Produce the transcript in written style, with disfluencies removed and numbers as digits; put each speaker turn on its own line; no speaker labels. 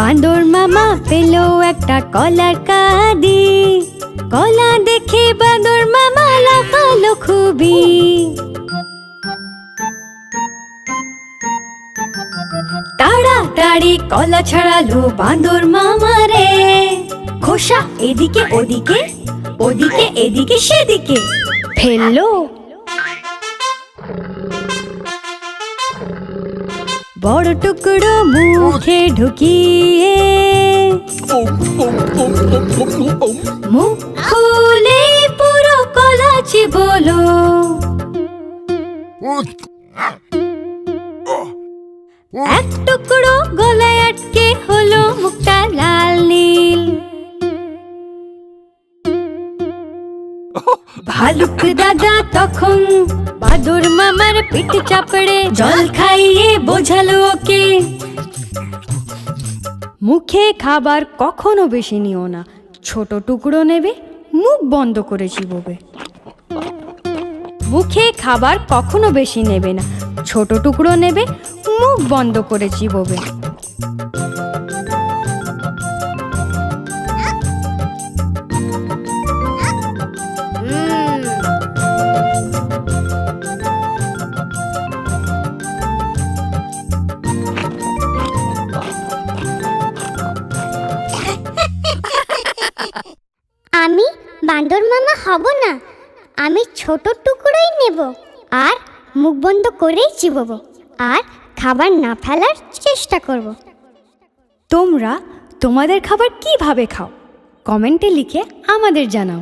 বাঁদর মামা পেল একটা কলার কাঁদি। কলা দেখে বাঁদর মামা লাফালো খুবই। তাড়াতাড়ি কলা ছাড়ালো বাঁদর মামা রে। খোসা এদিকে ওদিকে, ওদিকে এদিকে সেদিকে ফেললো। বড় টুকরো মুখে ঢুকিয়ে মুখ খুলে পুরো কলা চিবোলো। এক টুকরো গলায় আটকে হলো মুখটা লাল নীল। ভালুক দাদা তখন বাঁদর মামার পিঠ চাপড়ে জল খাইয়ে বোঝালো ওকে, মুখে খাবার কখনো বেশি নিও না, ছোট টুকরো নেবে, মুখ বন্ধ করে চিবোবে। মুখে খাবার কখনো বেশি নেবে না, ছোট টুকরো নেবে, মুখ বন্ধ করে চিবোবে।
আমি বাঁদর মামা হব না, আমি ছোট টুকরোই নেব আর মুখ বন্ধ করেই চিবোবো আর খাবার না ফেলার চেষ্টা করব।
তোমরা তোমাদের খাবার কিভাবে খাও কমেন্টে লিখে আমাদের জানাও।